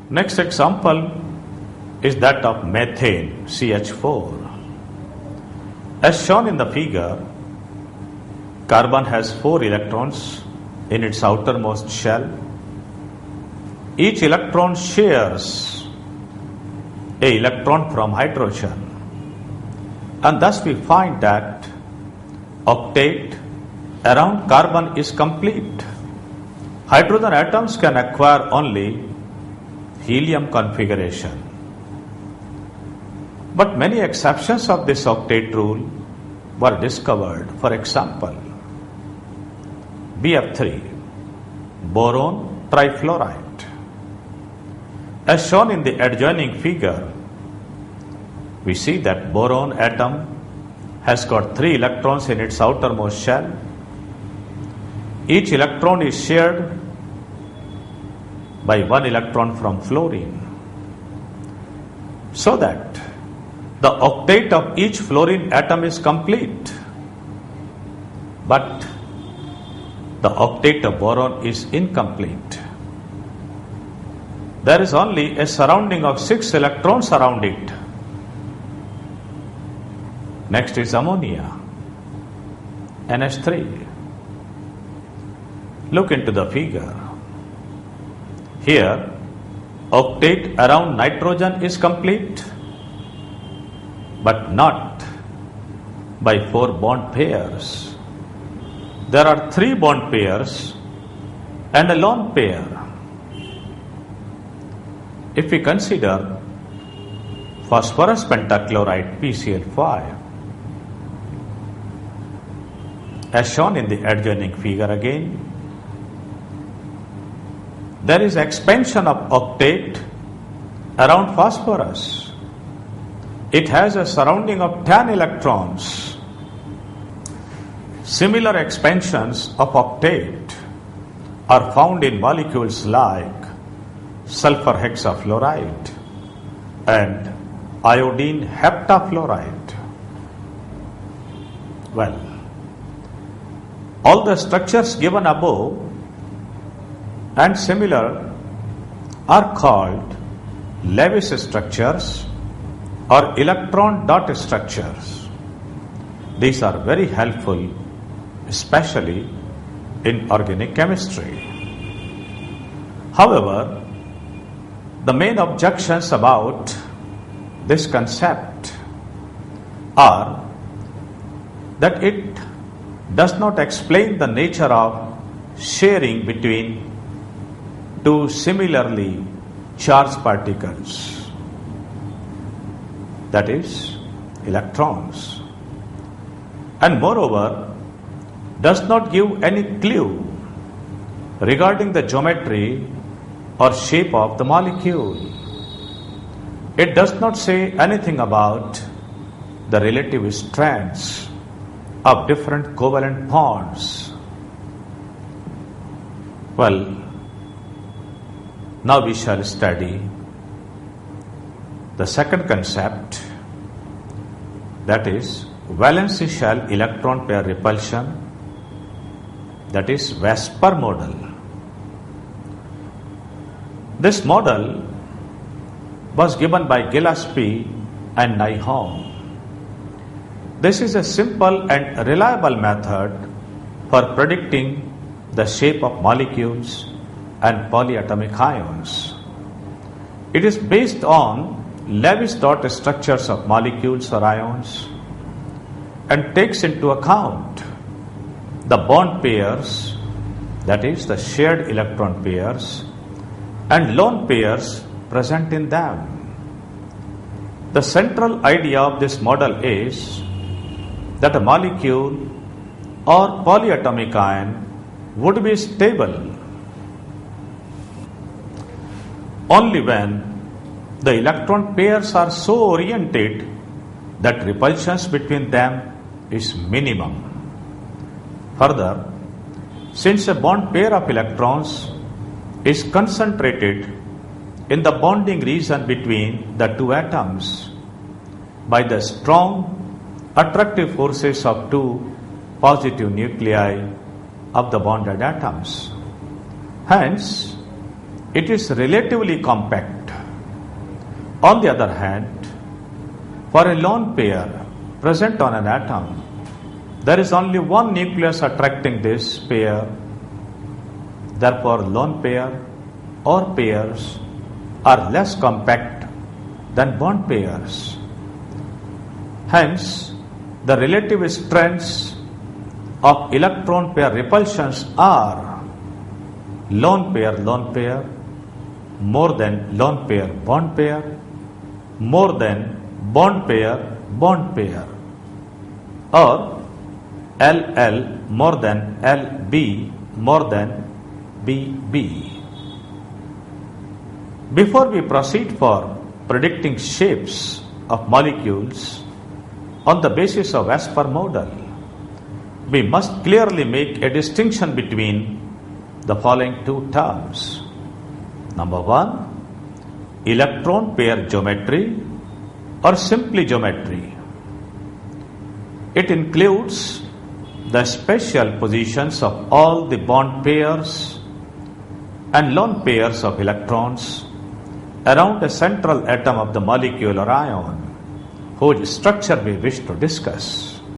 Next example is that of methane, CH4. As shown in the figure, carbon has 4 electrons in its outermost shell. Each electron shares an electron from hydrogen, and thus we find that octet around carbon is complete. Hydrogen atoms can acquire only helium configuration. But many exceptions of this octet rule were discovered. For example, BF3, boron trifluoride. As shown in the adjoining figure, we see that boron atom has got 3 electrons in its outermost shell. Each electron is shared by 1 electron from fluorine, so that the octet of each fluorine atom is complete, but the octet of boron is incomplete. There is only a surrounding of 6 electrons around it. Next is ammonia, NH3. Look into the figure. Here, octet around nitrogen is complete, but not by 4 bond pairs. There are 3 bond pairs and a lone pair. If we consider phosphorus pentachloride PCl5, as shown in the adjoining figure again, there is expansion of octet around phosphorus. It has a surrounding of 10 electrons. Similar expansions of octet are found in molecules like sulfur hexafluoride and iodine heptafluoride. Well, all the structures given above and similar are called Lewis structures or electron dot structures. These are very helpful, especially in organic chemistry. However, the main objections about this concept are that it does not explain the nature of sharing between 2 similarly charged particles, that is, electrons, and moreover does not give any clue regarding the geometry or shape of the molecule. It does not say anything about the relative strengths of different covalent bonds. Well, now we shall study the second concept, that is valency shell electron pair repulsion, that is Vesper model. This model was given by Gillespie and Nyholm. This is a simple and reliable method for predicting the shape of molecules and polyatomic ions. It is based on Lewis dot structures of molecules or ions and takes into account the bond pairs, that is the shared electron pairs, and lone pairs present in them. The central idea of this model is that a molecule or polyatomic ion would be stable only when the electron pairs are so oriented that repulsions between them is minimum. Further, since a bond pair of electrons is concentrated in the bonding region between the 2 atoms by the strong attractive forces of 2 positive nuclei of the bonded atoms. Hence, it is relatively compact On the other hand, for a lone pair present on an atom, there is only one nucleus attracting this pair. Therefore, lone pair or pairs are less compact than bond pairs. Hence, the relative strengths of electron pair repulsions are lone pair, more than lone pair, more than bond pair, or LL more than LB more than BB. Before we proceed for predicting shapes of molecules on the basis of Vesper model, we must clearly make a distinction between the following two terms. Number one, electron pair geometry or simply geometry. It includes the spatial positions of all the bond pairs and lone pairs of electrons around a central atom of the molecule or ion whose structure we wish to discuss.